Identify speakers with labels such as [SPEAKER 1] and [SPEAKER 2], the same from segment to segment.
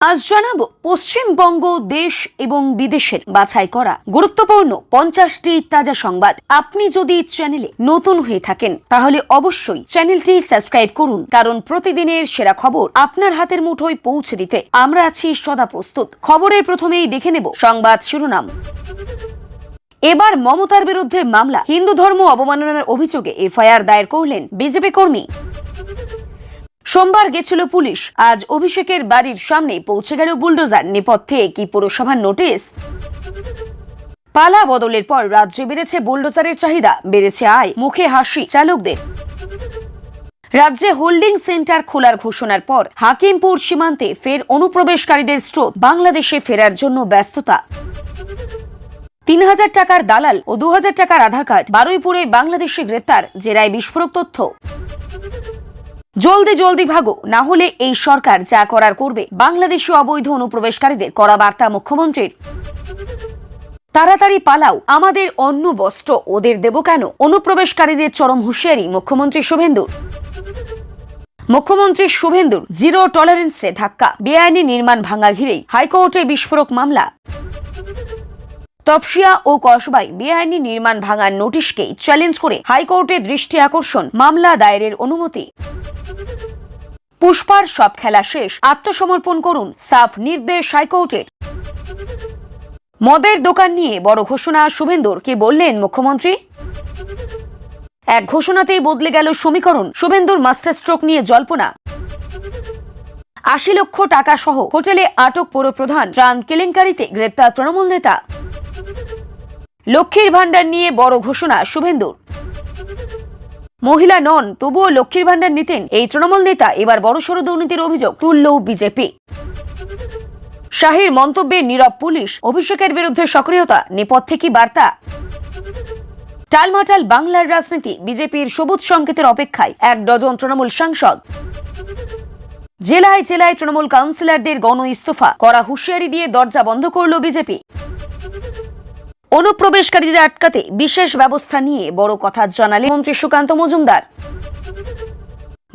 [SPEAKER 1] আজ জানাবো পশ্চিমবঙ্গ দেশ এবং বিদেশের বাছাই করা গুরুত্বপূর্ণ 50টি তাজা সংবাদ। আপনি যদি চ্যানেলে নতুন হয়ে থাকেন তাহলে অবশ্যই চ্যানেলটি সাবস্ক্রাইব করুন, কারণ প্রতিদিনের সেরা খবর আপনার হাতের মুঠোয় পৌঁছে দিতে আমরা আছি সদা প্রস্তুত। খবরের প্রথমেই দেখে নেব সংবাদ শিরোনাম। এবার মমতার বিরুদ্ধে মামলা, হিন্দু ধর্ম অবমাননার অভিযোগে এফআইআর দায়ের করলেন বিজেপি কর্মী। সোমবার গেছিল পুলিশ, আজ অভিষেকের বাড়ির সামনে পৌঁছে গেল বুলডোজার। নেপথ্যে কি পুরসভার নোটিশ? পালা বদলের পর রাজ্যে বেড়েছে বুলডোজারের চাহিদা, বেড়েছে আয়, মুখে হাসি চালকদের। রাজ্যে হোল্ডিং সেন্টার খোলার ঘোষণার পর হাকিমপুর সীমান্তে ফের অনুপ্রবেশকারীদের স্রোত, বাংলাদেশে ফেরার জন্য ব্যস্ততা। 3000 টাকার দালাল ও 2000 টাকার আধার কার্ড, বারুইপুরে বাংলাদেশে গ্রেপ্তার, জেরায় বিস্ফোরক তথ্য। জলদি জলদি ভাগো, না হলে এই সরকার যা করার করবে। বাংলাদেশি অবৈধ অনুপ্রবেশকারীদের কড়া বার্তা মুখ্যমন্ত্রীর। তাড়াতাড়ি পালাও, আমাদের অন্ন বস্ত্র ওদের দেব কেন? অনুপ্রবেশকারীদের চরম হুঁশিয়ারি মুখ্যমন্ত্রী শুভেন্দুর। মুখ্যমন্ত্রী শুভেন্দুর জিরো টলারেন্সে ধাক্কা, বেআইনি নির্মাণ ভাঙা ঘিরেই হাইকোর্টে বিস্ফোরক মামলা। তপসিয়া ও কসবায় বেআইনি নির্মাণ ভাঙার নোটিশকে চ্যালেঞ্জ করে হাইকোর্টে দৃষ্টি আকর্ষণ, মামলা দায়েরের অনুমতি। পুষ্পার সব খেলা শেষ, আত্মসমর্পণ করুন, সাফ নির্দেশ হাইকোর্টের। মদের দোকান নিয়ে বড় ঘোষণা শুভেন্দুর, কি বললেন মুখ্যমন্ত্রী? এক ঘোষণাতেই বদলে গেল সমীকরণ, শুভেন্দুর মাস্টার স্ট্রোক নিয়ে জল্পনা। 80 লক্ষ টাকা সহ হোটেলে আটক পৌরপ্রধান, ত্রাণ কেলেঙ্কারিতে গ্রেপ্তার তৃণমূল নেতা। লক্ষ্মীর ভান্ডার নিয়ে বড় ঘোষণা শুভেন্দুর। মহিলা নন, তবুও লক্ষ্মীর ভান্ডার নিতেন এই তৃণমূল নেতা। এবার বড়সড় দুর্নীতির অভিযোগ তুলল বিজেপি। শাহের মন্তব্যে নীরব পুলিশ, অভিষেকের বিরুদ্ধে সক্রিয়তা, নেপথ্যে কি বার্তা? টালমাটাল বাংলার রাজনীতি, বিজেপির সবুজ সংকেতের অপেক্ষায় 1 ডজন তৃণমূল সাংসদ। জেলায় জেলায় তৃণমূল কাউন্সিলরদের গণ ইস্তফা, কড়া হুঁশিয়ারি দিয়ে দরজা বন্ধ করল বিজেপি। অনুপ্রবেশকারীদের আটকাতে বিশেষ ব্যবস্থা নিয়ে বড় কথা জানালেন মন্ত্রী সুকান্ত মজুমদার।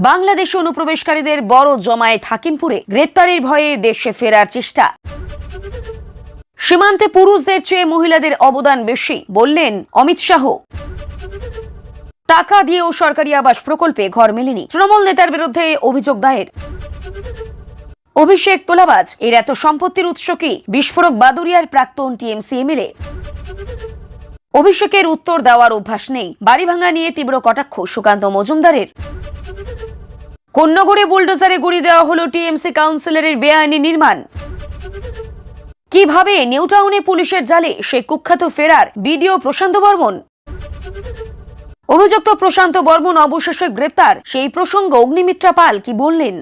[SPEAKER 1] বাংলাদেশে অনুপ্রবেশকারীদের বড় জমায়েত হাকিমপুরে, গ্রেপ্তারের ভয়ে দেশে ফেরার চেষ্টা। সীমান্তে পুরুষদের চেয়ে মহিলাদের অবদান বেশি, বললেন অমিত শাহ। টাকা দিয়েও সরকারি আবাস প্রকল্পে ঘর মেলেনি, তৃণমূল নেতার বিরুদ্ধে অভিযোগ দায়ের। অভিষেক তোলাবাজ, এর এত সম্পত্তির উৎস কি? বিস্ফোরক বাদুরিয়ার প্রাক্তন টিএমসি এমএলএ। অভিষেকের উত্তর দেওয়ার অভ্যাস নেই, বাড়ি ভাঙা নিয়ে তীব্র কটাক্ষ সুকান্ত মজুমদারের। কোন্নগরে বুলডোজারে গুড়ি দেওয়া হলো টিএমসি কাউন্সিলরের বেআইনি নির্মাণ। কিভাবে নিউটাউনে পুলিশের জালে সে কুখ্যাত ফেরার বিডিও প্রশান্ত বর্মন। অভিযুক্ত প্রশান্ত বর্মন অবশেষে গ্রেপ্তার, সেই প্রসঙ্গ অগ্নিমিত্রা পাল কি বললেন?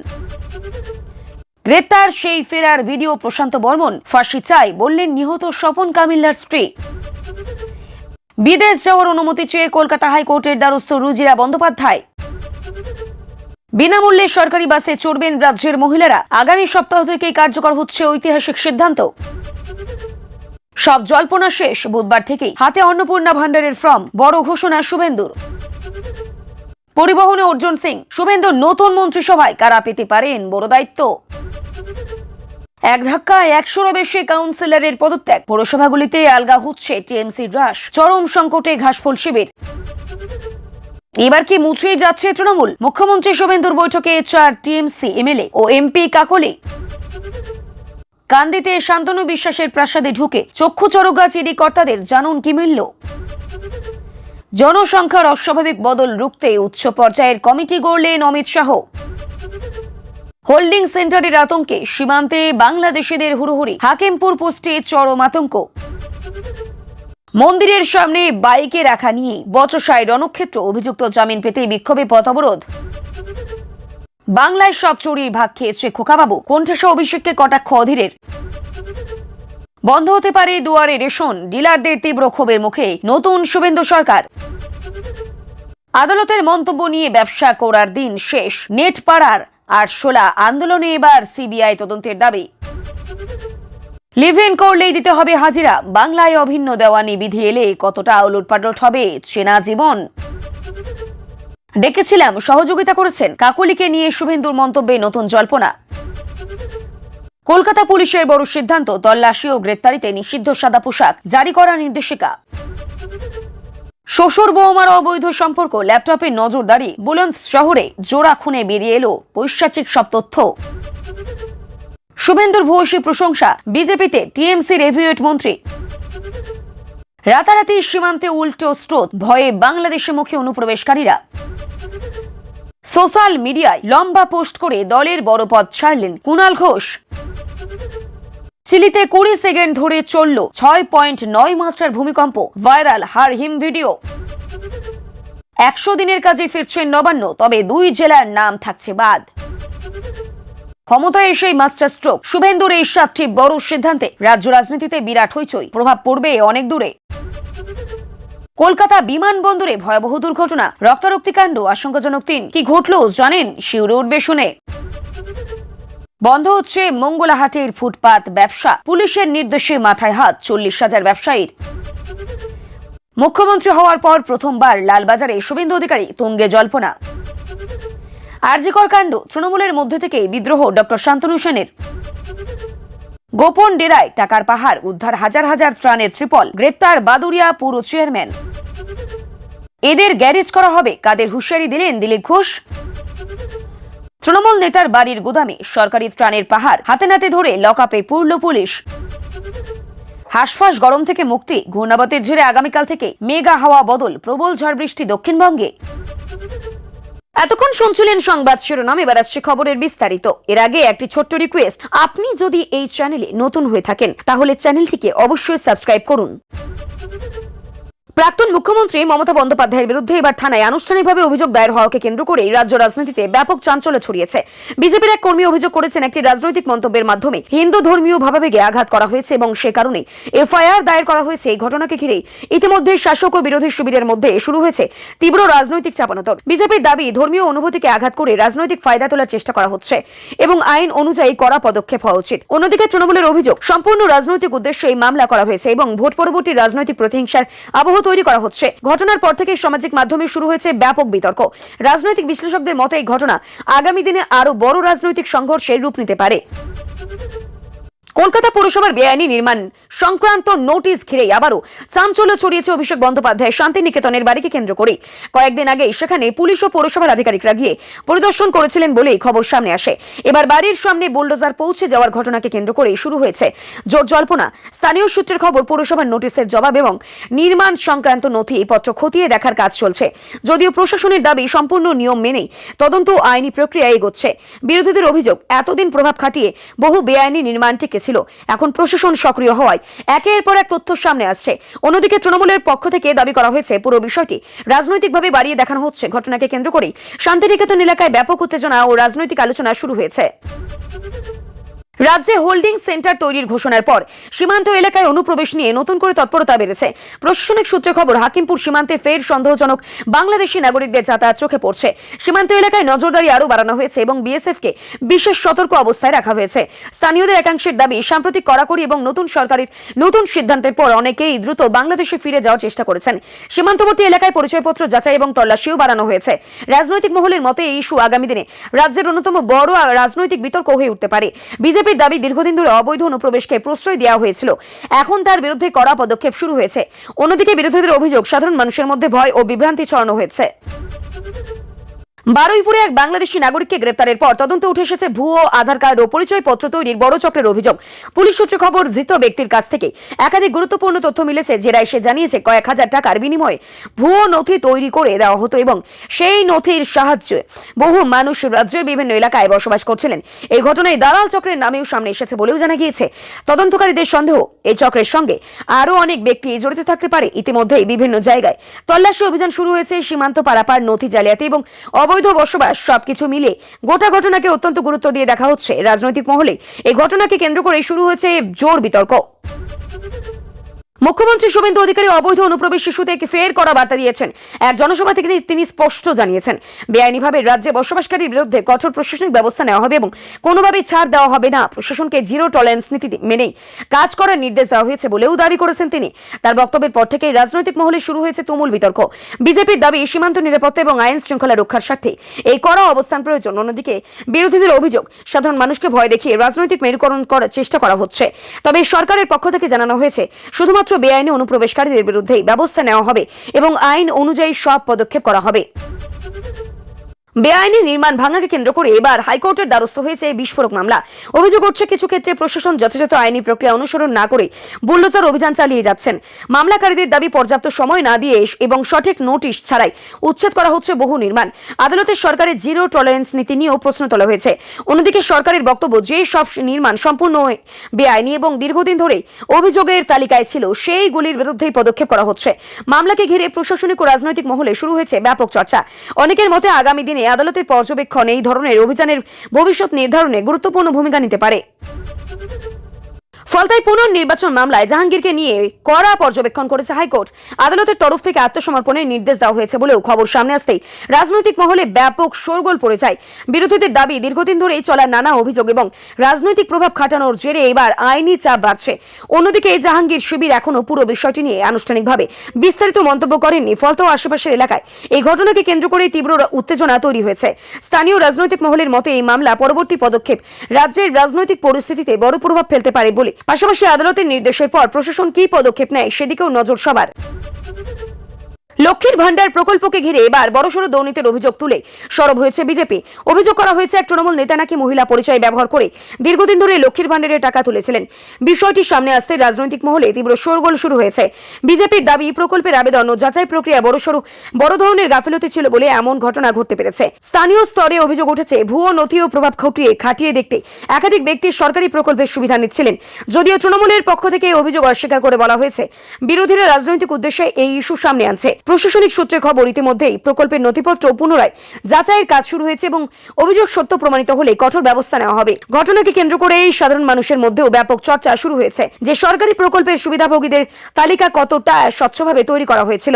[SPEAKER 1] গ্রেপ্তার সেই ফেরার ভিডিও প্রশান্ত বর্মন, ফাঁসি চাই বললেন নিহত স্বপন কামিল্লার স্ত্রী। বিদেশ যাওয়ার অনুমতি চেয়ে কলকাতা হাইকোর্টের দ্বারস্থ রুজিরা বন্দ্যোপাধ্যায়। বিনামূল্যে সরকারি বাসে চড়বেন রাজ্যের মহিলারা, আগামী সপ্তাহ থেকেই কার্যকর হচ্ছে ঐতিহাসিক সিদ্ধান্ত। সব জল্পনা শেষ, বুধবার থেকেই হাতে অন্নপূর্ণা ভান্ডারের ফর্ম, বড় ঘোষণা শুভেন্দুর। পরিবহনে অর্জুন সিং, শুভেন্দুর নতুন মন্ত্রিসভায় কারা পেতে পারেন বড় দায়িত্ব। এক ধাক্কায় 100-এরও বেশি কাউন্সিলরের পদত্যাগ, পৌরসভাগুলিতে আলগা হচ্ছে টিএমসি হ্রাস, চরম সংকটে ঘাসফুল শিবির। এবার কি মুছিয়ে যাচ্ছে তৃণমূল? মুখ্যমন্ত্রী শুভেন্দুর বৈঠকে 4 টিএমসি এমএলএ ও এমপি কাকলি। কান্দিতে শান্তনু বিশ্বাসের প্রাসাদে ঢুকে চক্ষু চরক ইডি কর্তাদের, জানুন কি মিলল। জনসংখ্যার অস্বাভাবিক বদল রুখতে উচ্চ পর্যায়ের কমিটি গড়লেন অমিত শাহ। হোল্ডিং সেন্টারের আতঙ্কে সীমান্তে বাংলাদেশিদের হুড়োহুড়ি, হাকিমপুর পোস্টে চরম আতঙ্ক। মন্দিরের সামনে বাইকে রাখা নিয়ে বচসায় রণক্ষেত্র, অভিযুক্ত জামিন পেতে বিক্ষোভে পথ অবরোধ। বাংলায় সব চুরির ভাগ খেয়েছে খোকাবাবু, কণ্ঠেসহ অভিষেককে কটাক্ষ অধীরের। বন্ধ হতে পারে দুয়ারে রেশন, ডিলারদের তীব্র ক্ষোভের মুখে নতুন শুভেন্দু সরকার। আদালতের মন্তব্য নিয়ে ব্যবসা করার দিন শেষ, নেট পাড়ার আরশোলা আন্দোলনে এবার সিবিআই তদন্তের দাবি। লিভ ইন করলেই দিতে হবে হাজিরা, বাংলায় অভিন্ন দেওয়ানি বিধি এলে কতটা ওলটপালট হবে চেনা জীবন। ডেকেছিলাম, সহযোগিতা করেছেন, কাকলিকে নিয়ে শুভেন্দুর মন্তব্যে নতুন জল্পনা। কলকাতা পুলিশের বড় সিদ্ধান্ত, তল্লাশি ও গ্রেপ্তারিতে নিষিদ্ধ সাদা পোশাক জারি করার নির্দেশিকা। শ্বশুর বৌমার অবৈধ সম্পর্ক, ল্যাপটপে নজরদারি, বুলন্দ শহরে জোড়া খুনে বেরিয়ে এলো পৈশাচিক সব তথ্য। শুভেন্দুর ভূয়সী প্রশংসা, বিজেপিতে টিএমসির হেভিওয়েট মন্ত্রী। রাতারাতি সীমান্তে উল্টো স্রোত, ভয়ে বাংলাদেশে মুখে অনুপ্রবেশকারীরা। সোশ্যাল মিডিয়ায় লম্বা পোস্ট করে দলের বড় পদ ছাড়লেন কুণাল ঘোষ। চিলিতে 20 সেকেন্ড ধরে চলল 6.9 মাত্রার ভূমিকম্প, ভাইরাল হার হিম ভিডিও। 100 দিনের কাজে ফিরছেন নবান্ন, তবে 2 জেলার নাম থাকছে বাদ। ক্ষমতায় এসেই মাস্টার স্ট্রোক, শুভেন্দুর এই 7টি বড় সিদ্ধান্তে রাজ্য রাজনীতিতে বিরাট হইচই, প্রভাব পড়বে অনেক দূরে। কলকাতা বিমানবন্দরে ভয়াবহ দুর্ঘটনা, রক্তারক্তিকাণ্ড, আশঙ্কাজনক 3। কি ঘটল জানেন? শিউরে উঠবে শুনে। বন্ধ হচ্ছে মঙ্গলাহাটের ফুটপাত ব্যবসা, পুলিশের নির্দেশে মাথায় হাত 40,000 ব্যবসায়ীর। মুখ্যমন্ত্রী হওয়ার পর প্রথমবার লালবাজারে শুভেন্দু অধিকারী তুঙ্গে জল্পনা। আরজিকর কাণ্ড, তৃণমূলের মধ্যে থেকে বিদ্রোহ ডক্টর শান্তনু সেনের। গোপন ডেরায় টাকার পাহাড়, উদ্ধার হাজার হাজার ত্রাণের ত্রিপল, গ্রেপ্তার বাদুড়িয়া পুর চেয়ারম্যান। এদের গ্যারেজ করা হবে, কাদের হুঁশিয়ারি দিলেন দিলীপ ঘোষ। তৃণমূল নেতার বাড়ির গুদামে সরকারি ত্রাণের পাহাড়, হাতে নাতে ধরে লকআপে পুরল পুলিশ। হাঁসফাঁস গরম থেকে মুক্তি, ঘূর্ণাবতের জেরে আগামীকাল থেকে মেগা হাওয়া বদল, প্রবল ঝড় বৃষ্টি দক্ষিণবঙ্গে। এতক্ষণ শুনছিলেন সংবাদ শিরোনাম, এবার আসছে খবরের বিস্তারিত। এর আগে একটি ছোট্ট রিকোয়েস্ট, আপনি যদি এই চ্যানেলে নতুন হয়ে থাকেন তাহলে চ্যানেলটিকে অবশ্যই সাবস্ক্রাইব করুন। প্রাক্তন মুখ্যমন্ত্রী মমতা বন্দ্যোপাধ্যায়ের বিরুদ্ধে এবার থানায় আনুষ্ঠানিকভাবে অভিযোগ দায়ের হওয়াকে কেন্দ্র করে রাজ্য রাজনীতিতে ব্যাপক চাঞ্চল্য ছড়িয়েছে। বিজেপির এক কর্মী অভিযোগ করেছেন, একটি রাজনৈতিক মন্তব্যের মাধ্যমে হিন্দু ধর্মীয় ভাবাবেগে আঘাত করা হয়েছে এবং সে কারণে এফআইআর দায়ের করা হয়েছে। এই ঘটনাকে ঘিরে ইতিমধ্যে শাসক ও বিরোধী শিবিরের মধ্যে শুরু হয়েছে তীব্র রাজনৈতিক চাপানোতর। বিজেপির দাবি, ধর্মীয় অনুভূতিকে আঘাত করে রাজনৈতিক ফায়দা তোলার চেষ্টা করা হচ্ছে এবং আইন অনুযায়ী কড়া পদক্ষেপ হওয়া উচিত। অন্যদিকে তৃণমূলের অভিযোগ, সম্পূর্ণ রাজনৈতিক উদ্দেশ্যে এই মামলা করা হয়েছে এবং ভোট পরবর্তী রাজনৈতিক প্রতিহিংসার আবহ তৈরি করা হচ্ছে। ঘটনার পর থেকে সামাজিক মাধ্যমে শুরু হয়েছে ব্যাপক বিতর্ক। রাজনৈতিক বিশ্লেষকদের মতে এই ঘটনা আগামী দিনে আরো বড় রাজনৈতিক সংঘর্ষের রূপ নিতে পারে। কলকাতা পৌরসভার বেআইনি নির্মাণ সংক্রান্ত নোটিশ ঘিরে আবারও চাঞ্চল্য ছড়িয়েছে অভিষেক বন্দ্যোপাধ্যায় শান্তিনিকেতনের বাড়িকে কেন্দ্র করে। কয়েকদিন আগে সেখানে পুলিশ ও পৌরসভার আধিকারিকরা গিয়ে পরিদর্শন করেছিলেন বলেই খবর সামনে আসে। এবার বাড়ির সামনে বুলডোজার পৌঁছে যাওয়ার ঘটনাকে কেন্দ্র করে শুরু হয়েছে জোর জল্পনা। স্থানীয় সূত্রের খবর, পৌরসভার নোটিশের জবাব এবং নির্মাণ সংক্রান্ত নথিপত্র খতিয়ে দেখার কাজ চলছে। যদিও প্রশাসনের দাবি সম্পূর্ণ নিয়ম মেনেই তদন্ত ও আইনি প্রক্রিয়া এগোচ্ছে। বিরোধীদের অভিযোগ, এতদিন প্রভাব খাটিয়ে বহু বেআইনি নির্মাণ টিকেছিল, এখন প্রশাসন সক্রিয় হওয়ায় একের পর এক তথ্য সামনে আসছে। অন্যদিকে তৃণমূলের পক্ষ থেকে দাবি করা হয়েছে পুরো বিষয়টি রাজনৈতিকভাবে বাড়িয়ে দেখানো হচ্ছে। ঘটনাকে কেন্দ্র করে শান্তিনিকেতন এলাকায় ব্যাপক উত্তেজনা ও রাজনৈতিক আলোচনা শুরু হয়েছে। রাজ্যে হোল্ডিং সেন্টার তৈরির ঘোষণার পর সীমান্ত এলাকায় অনুপ্রবেশ নিয়ে নতুন করে তৎপরতা বেড়েছে। প্রশাসনিক সূত্রে খবর, হাকিমপুর সীমান্তে ফের সন্দেহজনক বাংলাদেশি নাগরিকদের যাতায়াত চোখে পড়ছে। সীমান্ত এলাকায় নজরদারি আরও বাড়ানো হয়েছে এবং বিএসএফকে বিশেষ সতর্ক অবস্থায় রাখা হয়েছে। স্থানীয়দের একাংশের দাবি, সাম্প্রতিক কড়াকড়ি এবং নতুন সরকারের নতুন সিদ্ধান্তের পর অনেকেই দ্রুত বাংলাদেশে ফিরে যাওয়ার চেষ্টা করেছেন। সীমান্তবর্তী এলাকায় পরিচয়পত্র যাচাই এবং তল্লাশিও বাড়ানো হয়েছে। রাজনৈতিক মহলের মতে এই ইস্যু আগামী দিনে রাজ্যের অন্যতম বড় রাজনৈতিক বিতর্ক হয়ে উঠতে পারে। বিজেপির দাবি, দীর্ঘদিন ধরে অবৈধ অনুপ্রবেশকে প্রশ্রয় দেওয়া হয়েছিল, এখন তার বিরুদ্ধে কড়া পদক্ষেপ শুরু হয়েছে। অন্যদিকে বিরোধীদের অভিযোগ, সাধারণ মানুষের মধ্যে ভয় ও বিভ্রান্তি ছড়ানো হয়েছে। বারুইপুরে এক বাংলাদেশি নাগরিককে গ্রেপ্তারের পর তদন্তে উঠে এসেছে ভুয়ো আধার কার্ড ও পরিচয়পত্র তৈরির বড় চক্রের অভিযোগ। পুলিশ সূত্রে খবর, ধৃত ব্যক্তির কাছ থেকে একাধিক গুরুত্বপূর্ণ তথ্য মিলেছে। জেরায় সে জানিয়েছে কয়েক হাজার টাকার বিনিময়ে ভুয়ো নথি তৈরি করে দেওয়া হতো এবং সেই নথির সাহায্যে বহু মানুষ রাজ্যের বিভিন্ন এলাকায় বসবাস করছিলেন। এই ঘটনায় দালাল চক্রের নামেও সামনে এসেছে বলেও জানা গিয়েছে। তদন্তকারীদের সন্দেহ, এই চক্রের সঙ্গে আরও অনেক ব্যক্তি জড়িত থাকতে পারে। ইতিমধ্যেই বিভিন্ন জায়গায় তল্লাশি অভিযান শুরু হয়েছে। সীমান্ত পারাপার, নথি জালিয়াতি এবং অবৈধ বসবাস সবকিছু মিলে গোটা ঘটনাকে অত্যন্ত গুরুত্ব দিয়ে দেখা হচ্ছে। রাজনৈতিক মহলে এই ঘটনাকে কেন্দ্র করে শুরু হয়েছে জোর বিতর্ক। মুখ্যমন্ত্রী শুভেন্দু অধিকারী অবৈধ অনুপ্রবেশ ইস্যুতে ফের করা বার্তা দিয়েছেন। এক জনসভা থেকে তিনি স্পষ্ট জানিয়েছেন, বেআইনিভাবে রাজ্যে বসবাসকারীর বিরুদ্ধে কঠোর প্রশাসনিক ব্যবস্থা নেওয়া হবে এবং কোনোভাবেই ছাড় দেওয়া হবে না। প্রশাসনকে জিরো টলারেন্স নীতি মেনেই কাজ করার নির্দেশ দেওয়া হয়েছে বলেও দাবি করেছেন তিনি। তার বক্তব্যের পর থেকেই রাজনৈতিক মহলে শুরু হয়েছে তুমুল বিতর্ক। বিজেপির দাবি সীমান্ত নিরাপত্তা এবং আইন শৃঙ্খলা রক্ষার স্বার্থে এই কড়া অবস্থান প্রয়োজন। অন্যদিকে বিরোধীদের অভিযোগ, সাধারণ মানুষকে ভয় দেখিয়ে রাজনৈতিক মেরুকরণ করার চেষ্টা করা হচ্ছে। তবে সরকারের পক্ষ থেকে জানানো হয়েছে, শুধুমাত্র বেআইনি অনুপ্রবেশকারীদের বিরুদ্ধে ব্যবস্থা নেওয়া হবে এবং আইন অনুযায়ী সব পদক্ষেপ করা হবে। বেআইনি নির্মাণ ভাঙাকে কেন্দ্র করে এবার হাইকোর্টের দ্বারস্থ হয়েছে বিস্ফোরক মামলা। অভিযোগ উঠছে, কিছু ক্ষেত্রে প্রশাসন যথাযথ আইনি প্রক্রিয়া অনুসরণ না করে বুলডোজার অভিযান চালিয়ে যাচ্ছেন। মামলাকারীদের দাবি, পর্যাপ্ত সময় না দিয়ে এবং সঠিক নোটিশ ছাড়াই উচ্ছেদ করা হচ্ছে বহু নির্মাণ। আদালতের সরকারের জিরো টলারেন্স নীতি নিয়েও প্রশ্ন তোলা হয়েছে। অন্যদিকে সরকারের বক্তব্য, যে সব নির্মাণ সম্পূর্ণ বেআইনি এবং দীর্ঘদিন ধরে অভিযোগের তালিকায় ছিল, সেইগুলির বিরুদ্ধেই পদক্ষেপ করা হচ্ছে। মামলাকে ঘিরে প্রশাসনিক ও রাজনৈতিক মহলে শুরু হয়েছে ব্যাপক চর্চা। অনেকের মতে আগামী দিনে আদালতের পর্যবেক্ষণ এই ধরনের অভিযানের ভবিষ্যৎ নির্ধারণে গুরুত্বপূর্ণ ভূমিকা নিতে পারে। ফলতাই পুনর্নির্বাচন মামলায় জাহাঙ্গীরকে নিয়ে কড়া পর্যবেক্ষণ করেছে হাইকোর্ট। আদালতের তরফ থেকে আত্মসমর্পণের নির্দেশ দেওয়া হয়েছে বলেও খবর সামনে আসতেই রাজনৈতিক মহলে ব্যাপক শোরগোল পড়ে যায়। বিরোধীদের দাবি, দীর্ঘদিন ধরেই চলা নানা অভিযোগ এবং রাজনৈতিক প্রভাব খাটানোর জেরে এবার আইনি চাপ বাড়ছে। অন্যদিকে জাহাঙ্গীর শিবির এখনো পুরো বিষয়টি নিয়ে আনুষ্ঠানিকভাবে বিস্তারিত মন্তব্য করেননি। ফলতাও আশেপাশের এলাকায় এই ঘটনাকে কেন্দ্র করে তীব্র উত্তেজনা তৈরি হয়েছে। স্থানীয় রাজনৈতিক মহলের মতে এই মামলা পরবর্তী পদক্ষেপ রাজ্যের রাজনৈতিক পরিস্থিতিতে বড় প্রভাব ফেলতে পারে বলে। পাশাপাশি আদালতের নির্দেশের পর প্রশাসন কি পদক্ষেপ নেয় সেদিকেও নজর সবার। লক্ষ্মীর ভান্ডার প্রকল্পকে ঘিরে এবার বড়সড় দুর্নীতির অভিযোগ তুলে সরব হয়েছে বিজেপি। অভিযোগ করা হয়েছে, এক তৃণমূল নেতা নাকি মহিলা পরিচয় ব্যবহার করে দীর্ঘদিন ধরে লক্ষ্মীর ভান্ডারের টাকা তুলেছিলেন। বিষয়টি সামনে আসতে রাজনৈতিক মহলে তীব্র শোরগোল শুরু হয়েছে। বিজেপির দাবি, প্রকল্পের আবেদন ও যাচাই প্রক্রিয়া বড় ধরনের গাফিলতি ছিল বলে এমন ঘটনা ঘটতে পেরেছে। স্থানীয় স্তরে অভিযোগ উঠেছে, ভুয়ো নথি ও প্রভাব খাটিয়ে দেখতে একাধিক ব্যক্তি সরকারি প্রকল্পের সুবিধা নিচ্ছিলেন। যদিও তৃণমূলের পক্ষ থেকে অভিযোগ অস্বীকার করে বলা হয়েছে, বিরোধীরা রাজনৈতিক উদ্দেশ্যে এই ইস্যু সামনে আনছে। প্রশাসনিক সূত্রে খবর, ইতিমধ্যেই প্রকল্পের নথিপত্র পুনরায় যাচাইয়ের কাজ শুরু হয়েছে এবং অভিযোগ সত্য প্রমাণিত হলে কঠোর ব্যবস্থা নেওয়া হবে। ঘটনাকে কেন্দ্র করে সাধারণ মানুষের মধ্যেও ব্যাপক চর্চা শুরু হয়েছে যে সরকারি প্রকল্পের সুবিধাভোগীদের তালিকা কতটা স্বচ্ছভাবে তৈরি করা হয়েছিল।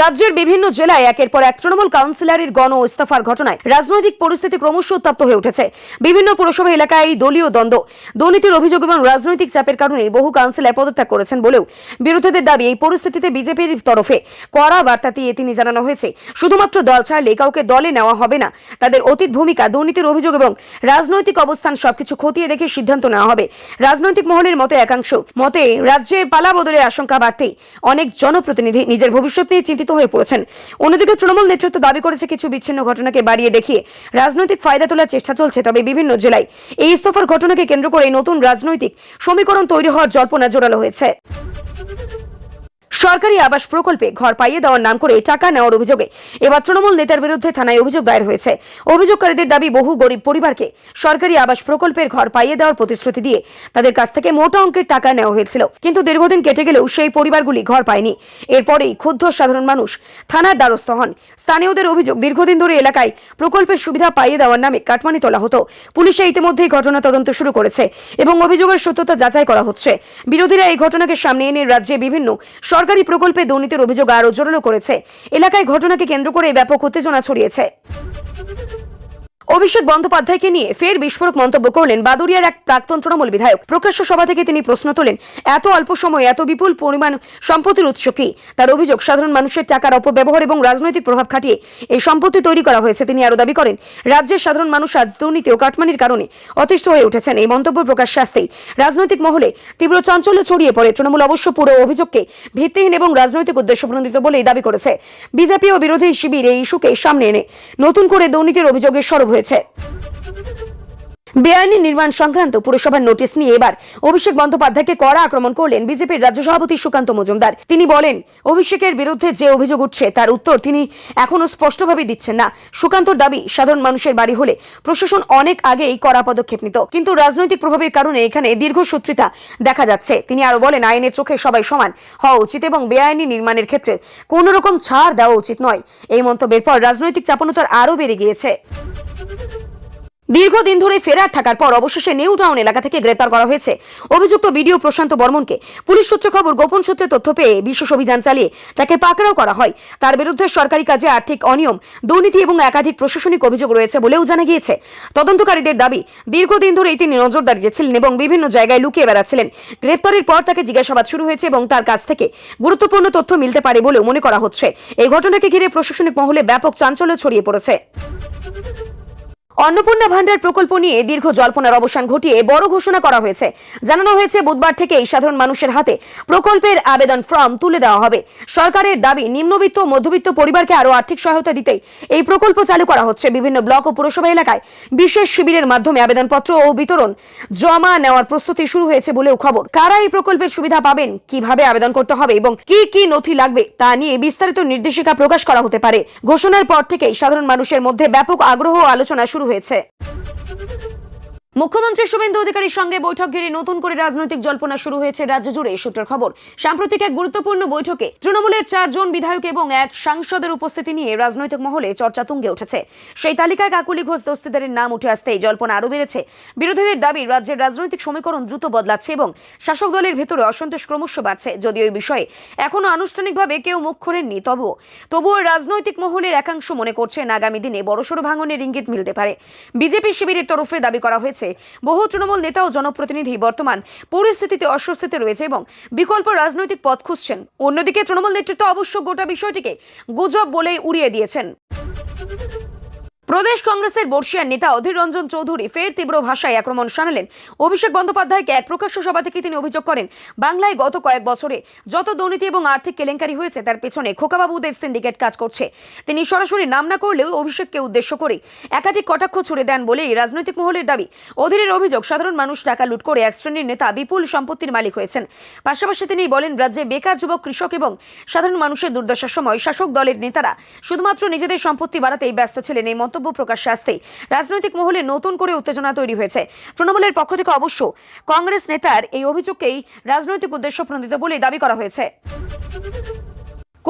[SPEAKER 1] রাজ্যের বিভিন্ন জেলায় একের পর এক তৃণমূল কাউন্সিলরের গণ ইস্তফার ঘটনায় রাজনৈতিক পরিস্থিতি ক্রমশ উত্তপ্ত হয়ে উঠেছে। বিভিন্ন পুরসভা এলাকায় দলীয় দ্বন্দ্ব, দুর্নীতির অভিযোগ এবং রাজনৈতিক চাপের কারণে বহু কাউন্সিলর পদত্যাগ করেছেন বলেও বিরোধীদের দাবি। এই পরিস্থিতিতে বিজেপির তরফে কড়া বার্তা দিয়ে তিনি জানানো হয়েছে, শুধুমাত্র দল ছাড়লে কাউকে দলে নেওয়া হবে না। তাদের অতীত ভূমিকা, দুর্নীতির অভিযোগ এবং রাজনৈতিক অবস্থান সবকিছু খতিয়ে দেখে সিদ্ধান্ত নেওয়া হবে। রাজনৈতিক মহলের মতে একাংশ মতে রাজ্যের পালাবদলের আশঙ্কা বাড়তেই অনেক জনপ্রতিনিধি নিজের ভবিষ্যৎ নিয়ে চিন্তিত হয়ে পড়েছেন। অন্যদিকে তৃণমূল নেতৃত্ব দাবি করেছে, কিছু বিচ্ছিন্ন ঘটনাকে বাড়িয়ে দেখিয়ে রাজনৈতিক ফায়দা তোলার চেষ্টা চলছে। তবে বিভিন্ন জেলায় এই ইস্তফার ঘটনাকে কেন্দ্র করে নতুন রাজনৈতিক সমীকরণ তৈরি হওয়ার জল্পনা জোরালো হয়েছে। সরকারি আবাস প্রকল্পে ঘর পাইয়ে দেওয়ার নাম করে টাকা নেওয়ার অভিযোগে এবার তৃণমূল নেতার বিরুদ্ধে থানায় অভিযোগ দায়ের হয়েছে। অভিযোগকারীদের দাবি, বহু গরিব পরিবারকে সরকারি আবাস প্রকল্পের ঘর পাইয়ে দেওয়ার প্রতিশ্রুতি দিয়ে তাদের কাছ থেকে মোটা অঙ্কের টাকা নেওয়া হয়েছিল, কিন্তু দীর্ঘদিন কেটে গেলেও সেই পরিবারগুলি ঘর পায়নি। এরপরেই ক্ষুব্ধ সাধারণ মানুষ থানার দ্বারস্থ হন। স্থানীয়দের অভিযোগ, দীর্ঘদিন ধরে এলাকায় প্রকল্পের সুবিধা পাইয়ে দেওয়ার নামে কাটমানি তোলা হতো। পুলিশে ইতিমধ্যেই ঘটনা তদন্ত শুরু করেছে এবং অভিযোগের সত্যতা যাচাই করা হচ্ছে। বিরোধীরা এই ঘটনাকে সামনে এনে রাজ্যে বিভিন্ন সরকারি প্রকল্পে দুর্নীতির অভিযোগ আরো জোরালো করেছে। এলাকায় ঘটনাকে কেন্দ্র করে ব্যাপক উত্তেজনা ছড়িয়েছে। অভিষেক বন্দ্যোপাধ্যায়কে নিয়ে ফের বিস্ফোরক মন্তব্য করলেন বাদুড়িয়ার এক প্রাক্তন তৃণমূল বিধায়ক। প্রকাশ্য সভা থেকে তিনি প্রশ্ন তোলেন, এত অল্প সময়ে এত বিপুল পরিমাণ সম্পত্তির উৎস কি? তার অভিযোগ, সাধারণ মানুষের টাকার অপব্যবহার এবং রাজনৈতিক প্রভাব খাটিয়ে এই সম্পত্তি তৈরি করা হয়েছে। তিনি আরো দাবি করেন, রাজ্যের সাধারণ মানুষ আজ দুর্নীতি ও কাটমানির কারণে অতিষ্ঠ হয়ে উঠেছেন। এই মন্তব্য প্রকাশ্যে আসতেই রাজনৈতিক মহলে তীব্র চাঞ্চল্য ছড়িয়ে পড়ে। তৃণমূল অবশ্য পুরো অভিযোগকে ভিত্তিহীন এবং রাজনৈতিক উদ্দেশ্য প্রণোদিত বলেই দাবি করেছে। বিজেপি ও বিরোধী শিবির এই ইস্যুকে সামনে এনে নতুন করে দুর্নীতির অভিযোগে সরব হয়েছে। বেআইনি নির্মাণ সংক্রান্ত পুরসভার নোটিশ নিয়ে এবার অভিষেক বন্দ্যোপাধ্যায়কে কড়া আক্রমণ করলেন বিজেপির রাজ্য সভাপতি সুকান্ত মজুমদার। তিনি বলেন, অভিষেকের বিরুদ্ধে যে অভিযোগ উঠছে তার উত্তর তিনি এখনো স্পষ্টভাবে দিচ্ছেন না। সুকান্তর দাবি, সাধারণ মানুষের বাড়ি হলে প্রশাসন অনেক আগেই কড়া পদক্ষেপ নিত, কিন্তু রাজনৈতিক প্রভাবের কারণে এখানে দীর্ঘসূত্রিতা দেখা যাচ্ছে। তিনি আরো বলেন, আইনের চোখে সবাই সমান হওয়া উচিত এবং বেআইনি নির্মাণের ক্ষেত্রে কোনো রকম ছাড় দেওয়া উচিত নয়। এই মন্তব্যের পর রাজনৈতিক চাপানোতর আরো বেড়ে গিয়েছে। দীর্ঘদিন ধরে ফেরার থাকার পর অবশেষে নিউ টাউন এলাকা থেকে গ্রেপ্তার করা হয়েছে অভিযুক্ত বিডিও প্রশান্ত বর্মনকে। পুলিশ সূত্রে খবর, গোপন সূত্রে তথ্য পেয়ে বিশেষ অভিযান চালিয়ে তাকে পাকড়াও করা হয়। তার বিরুদ্ধে সরকারি কাজে আর্থিক অনিয়ম, দুর্নীতি এবং একাধিক প্রশাসনিক অভিযোগ রয়েছে বলেও জানা গিয়েছে। তদন্তকারীদের দাবি, দীর্ঘদিন ধরেই তিনি নজরদারিতে ছিলেন এবং বিভিন্ন জায়গায় লুকিয়ে বেড়াচ্ছিলেন। গ্রেপ্তারের পর তাকে জিজ্ঞাসাবাদ শুরু হয়েছে এবং তার কাছ থেকে গুরুত্বপূর্ণ তথ্য মিলতে পারে বলেও মনে করা হচ্ছে। এই ঘটনাকে ঘিরে প্রশাসনিক মহলে ব্যাপক চাঞ্চল্য ছড়িয়ে পড়েছে। অন্নপূর্ণা ভান্ডার প্রকল্প নিয়ে দীর্ঘ জল্পনার অবসান ঘটিয়ে বড় ঘোষণা করা হয়েছে। জানানো হয়েছে বুধবার থেকেই সাধারণ মানুষের হাতে প্রকল্পের আবেদন ফর্ম তুলে দেওয়া হবে। সরকারের দাবি, নিম্নবিত্ত ও মধ্যবিত্ত পরিবারকে আরও আর্থিক সহায়তা দিতেই এই প্রকল্প চালু করা হচ্ছে। বিভিন্ন ব্লক ও পুরসভা এলাকায় বিশেষ শিবিরের মাধ্যমে আবেদনপত্র ও বিতরণ জমা নেওয়ার প্রস্তুতি শুরু হয়েছে বলেও খবর। কারা এই প্রকল্পের সুবিধা পাবেন, কিভাবে আবেদন করতে হবে এবং কি কি নথি লাগবে তা নিয়ে বিস্তারিত নির্দেশিকা প্রকাশ করা হতে পারে। ঘোষণার পর থেকেই সাধারণ মানুষের মধ্যে ব্যাপক আগ্রহ ও আলোচনা শুরু হয়েছে। মুখ্যমন্ত্রী শুভেন্দু অধিকারীর সঙ্গে বৈঠক ঘিরে নতুন করে রাজনৈতিক জল্পনা শুরু হয়েছে রাজ্য জুড়ে। সূত্রের খবর, সাম্প্রতিক এক গুরুত্বপূর্ণ বৈঠকে তৃণমূলের 4 জন বিধায়ক এবং এক সাংসদের উপস্থিতি নিয়ে রাজনৈতিক মহলে চর্চা তুঙ্গে উঠেছে। সেই তালিকায় কাকুলি ঘোষ দস্তিদারের নাম উঠে আসতেই জল্পনা আরও বেড়েছে। বিরোধীদের দাবি, রাজ্যের রাজনৈতিক সমীকরণ দ্রুত বদলাচ্ছে এবং শাসক দলের ভেতরে অসন্তোষ ক্রমশ বাড়ছে। যদিও এই বিষয়ে এখনো আনুষ্ঠানিকভাবে কেউ মুখ খোলেননি, তবুও রাজনৈতিক মহলের একাংশ মনে করছেন আগামী দিনে বড়সড় ভাঙনের ইঙ্গিত মিলতে পারে। বিজেপি শিবিরের তরফে দাবি করা হয়েছে, বহু তৃণমূল নেতা ও জনপ্রতিনিধি বর্তমান পরিস্থিতিতে অস্বস্তিতে রয়েছে এবং বিকল্প রাজনৈতিক পথ খুঁজছেন। অন্যদিকে তৃণমূল নেতৃত্ব অবশ্য গোটা বিষয়টিকে গুজব বলেই উড়িয়ে দিয়েছেন। প্রদেশ কংগ্রেসের বর্ষিয়ান নেতা অধীর রঞ্জন চৌধুরী ফের তীব্র ভাষায় আক্রমণ শানালেন অভিষেক বন্দ্যোপাধ্যায়কে। এক প্রকাশ্য সভা থেকে তিনি অভিযোগ করেন, বাংলায় গত কয়েক বছরে যত দুর্নীতি এবং আর্থিক কেলেঙ্কারি হয়েছে তার পেছনে খোকাবাবুদের সিন্ডিকেট কাজ করছে। তিনি সরাসরি নাম না করলেও অভিষেককে উদ্দেশ্য করে একাধিক কটাক্ষ ছুড়ে দেন বলেই রাজনৈতিক মহলের দাবি। অধীরের অভিযোগ, সাধারণ মানুষ টাকা লুট করে এক শ্রেণীর নেতা বিপুল সম্পত্তির মালিক হয়েছেন। পাশাপাশি তিনি বলেন, রাজ্যে বেকার যুবক, কৃষক এবং সাধারণ মানুষের দুর্দশার সময় শাসক দলের নেতারা শুধুমাত্র নিজেদের সম্পত্তি বাড়াতেই ব্যস্ত ছিলেন। এই মন্তব্য প্রকাশ্যে আসতেই রাজনৈতিক মহলে নতুন করে উত্তেজনা তৈরি হয়েছে। তৃণমূলের পক্ষ থেকে অবশ্য কংগ্রেস নেতার এই অভিযোগকেই রাজনৈতিক উদ্দেশ্য প্রণোদিত বলে দাবি করা হয়েছে।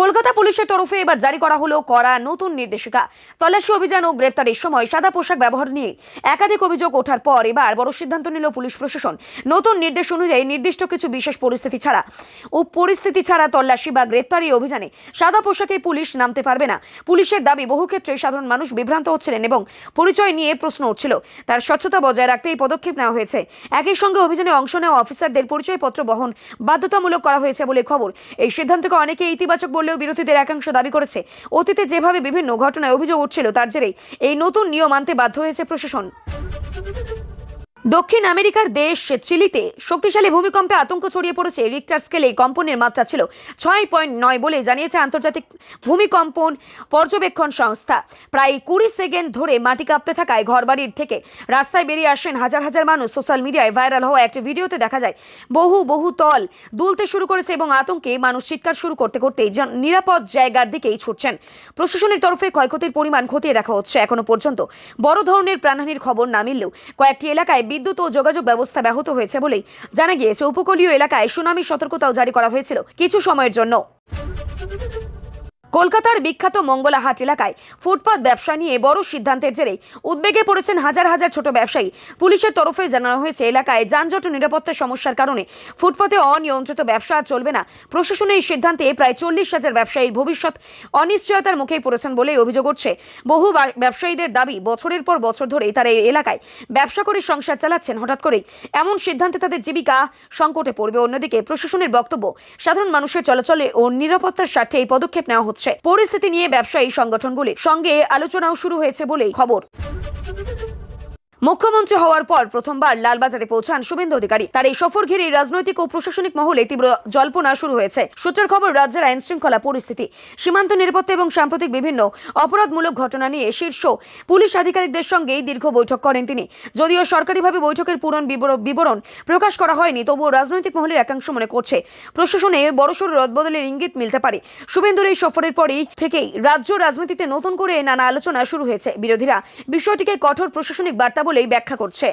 [SPEAKER 1] কলকাতা পুলিশের তরফে এবার জারি করা হলো কড়া নতুন নির্দেশিকা। তল্লাশি অভিযান ও গ্রেপ্তারের সময় সাদা পোশাক ব্যবহার নিয়ে একাধিক অভিযোগ ওঠার পর এবার বড় সিদ্ধান্ত নিল পুলিশ প্রশাসন। নতুন নির্দেশ অনুযায়ী নির্দিষ্ট কিছু বিশেষ পরিস্থিতি ছাড়া তল্লাশি বা গ্রেপ্তারি অভিযানে সাদা পোশাকে পুলিশ নামতে পারবে না। পুলিশের দাবি, বহু ক্ষেত্রে সাধারণ মানুষ বিভ্রান্ত হচ্ছিলেন এবং পরিচয় নিয়ে প্রশ্ন উঠছিল। তার স্বচ্ছতা বজায় রাখতে এই পদক্ষেপ নেওয়া হয়েছে। একই সঙ্গে অভিযানে অংশ নেওয়া অফিসারদের পরিচয়পত্র বহন বাধ্যতামূলক করা হয়েছে বলে খবর। এই সিদ্ধান্তকে অনেকে ইতিবাচক বললেও বিরোধীদের একাংশ দাবি করেছে, অতীতে যেভাবে বিভিন্ন ঘটনায় অভিযোগ উঠছিল তার জেরেই এই নতুন নিয়ম আনতে বাধ্য হয়েছে প্রশাসন। দক্ষিণ আমেরিকার দেশ চিলিতে শক্তিশালী ভূমিকম্পে আতঙ্ক ছড়িয়ে পড়েছে। রিক্টার স্কেলে কম্পনের মাত্রা ছিল 6.9 বলে জানিয়েছে আন্তর্জাতিক ভূমিকম্পন পর্যবেক্ষণ সংস্থা। প্রায় 20 সেকেন্ড ধরে মাটি কাঁপতে থাকায় ঘরবাড়ির থেকে রাস্তায় বেরিয়ে আসেন হাজার হাজার মানুষ। সোশ্যাল মিডিয়ায় ভাইরাল হওয়া একটি ভিডিওতে দেখা যায় বহু তল দুলতে শুরু করেছে এবং আতঙ্কে মানুষ চিৎকার শুরু করতে নিরাপদ জায়গার দিকেই ছুটছেন। প্রশাসনের তরফে ক্ষয়ক্ষতির পরিমাণ খতিয়ে দেখা হচ্ছে। এখনো পর্যন্ত বড় ধরনের প্রাণহানির খবর না মিললেও কয়েকটি এলাকায় বিদ্যুৎ ও যোগাযোগ ব্যবস্থা ব্যাহত হয়েছে বলেই জানা গিয়েছে। উপকূলীয় এলাকায় সুনামি সতর্কতাও জারি করা হয়েছিল কিছু সময়ের জন্য। কলকাতার বিখ্যাত মঙ্গলাহাট এলাকায় ফুটপাত ব্যবসা নিয়ে বড় সিদ্ধান্তের জেরেই উদ্বেগে পড়েছেন হাজার হাজার ছোট ব্যবসায়ী। পুলিশের তরফে জানানো হয়েছে, এলাকায় যানজট ও নিরাপত্তার সমস্যার কারণে ফুটপাতে অনিয়ন্ত্রিত ব্যবসা আর চলবে না। প্রশাসনের এই সিদ্ধান্তে প্রায় 40,000 ব্যবসায়ীর ভবিষ্যৎ অনিশ্চয়তার মুখেই পড়েছেন বলে অভিযোগ উঠছে। বহু ব্যবসায়ীদের দাবি, বছরের পর বছর ধরে তারা এই এলাকায় ব্যবসা করে সংসার চালাচ্ছেন। হঠাৎ করেই এমন সিদ্ধান্তে তাদের জীবিকা সংকটে পড়বে। অন্যদিকে প্রশাসনের বক্তব্য, সাধারণ মানুষের চলাচলে ও নিরাপত্তার স্বার্থে এই পদক্ষেপ নেওয়া হচ্ছে। পরিস্থিতি নিয়ে ব্যবসায়ী সংগঠনগুলির সঙ্গে আলোচনাও শুরু হয়েছে বলেই খবর। মুখ্যমন্ত্রী হওয়ার পর প্রথমবার লালবাজারে পৌঁছান শুভেন্দু অধিকারী। তার এই সফর ঘিরে রাজনৈতিক ও প্রশাসনিক মহলে তীব্র জল্পনা শুরু হয়েছে। সূত্রের খবর, রাজ্যের আইন শৃঙ্খলা পরিস্থিতি, সীমান্ত নিরাপত্তা এবং সাম্প্রতিক বিভিন্ন অপরাধমূলক ঘটনা নিয়ে শীর্ষ পুলিশ আধিকারিকদের সঙ্গে দীর্ঘ বৈঠক করেন তিনি। যদিও সরকারিভাবে বৈঠকের পুরো বিবরণ প্রকাশ করা হয়নি, তবুও রাজনৈতিক মহলের একাংশ মনে করছে প্রশাসনে বড়সড় রদবদলের ইঙ্গিত মিলতে পারে। শুভেন্দুর এই সফরের পরেই থেকেই রাজ্য রাজনীতিতে নতুন করে নানা আলোচনা শুরু হয়েছে। বিরোধীরা বিষয়টিকে কঠোর প্রশাসনিক বার্তা বলেই ব্যাখ্যা করছে।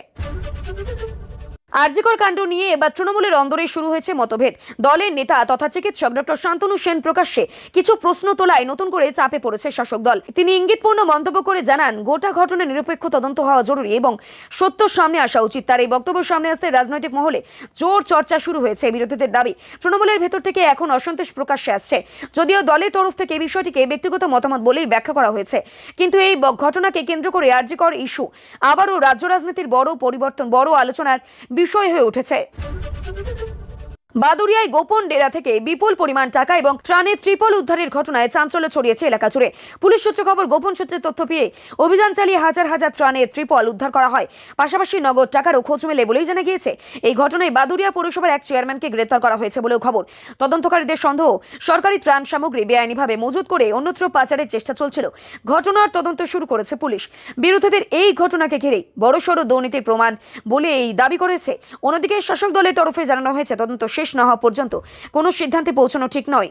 [SPEAKER 1] আরজিকর কাণ্ড নিয়ে এবার তৃণমূলের অন্দরে শুরু হয়েছে মতভেদ। দলের নেতা তথা চিকিৎসক ডক্টর শান্তনু সেন প্রকাশ্যে কিছু প্রশ্ন তোলায় নতুন করে চাপে পড়েছে শাসক দল। তিনি ইঙ্গিতপূর্ণ মন্তব্য করে জানান, গোটা ঘটনা নিরপেক্ষ তদন্ত হওয়া জরুরি এবং সত্য সামনে আসা উচিত। তার এই বক্তব্য সামনে আসতে রাজনৈতিক মহলে জোর চর্চা শুরু হয়েছে। বিরোধীদের দাবি, তৃণমূলের ভেতর থেকে এখন অসন্তোষ প্রকাশ্যে আসছে। যদিও দলের তরফ থেকে এই বিষয়টিকে ব্যক্তিগত মতামত বলেই ব্যাখ্যা করা হয়েছে, কিন্তু এই ঘটনাকে কেন্দ্র করে আরজিকর ইস্যু আবারও রাজ্য রাজনীতির বড় পরিবর্তন, বড় আলোচনার বিষয় হয়ে উঠেছে। বাদুড়িয়ায় গোপন ডেরা থেকে বিপুল পরিমাণ টাকা এবং ত্রাণের ত্রিপল উদ্ধারের ঘটনায় চাঞ্চল্য ছড়িয়েছে এলাকা জুড়ে। পুলিশ সূত্রে খবর, গোপন সূত্রে তথ্য পেয়ে অভিযান চালিয়ে হাজার হাজার ত্রাণের ত্রিপল উদ্ধার করা হয়। পাশাপাশি নগদ টাকারও খোঁজ মেলে বলেই জানা গিয়েছে। এই ঘটনায় বাদুড়িয়া পৌরসভার এক চেয়ারম্যানকে গ্রেপ্তার করা হয়েছে বলেও খবর। তদন্তকারীদের সন্দেহ, সরকারি ত্রাণ সামগ্রী বেআইনিভাবে মজুত করে অন্যত্র পাচারের চেষ্টা চলছিল। ঘটনার তদন্ত শুরু করেছে পুলিশ। বিরোধীদের এই ঘটনাকে ঘিরেই বড়সড় দুর্নীতির প্রমাণ বলে এই দাবি করেছে। অন্যদিকে শাসক দলের তরফে জানানো হয়েছে, তদন্ত শেষ না হওয়া পর্যন্ত কোনো সিদ্ধান্তে পৌঁছানো ঠিক নয়।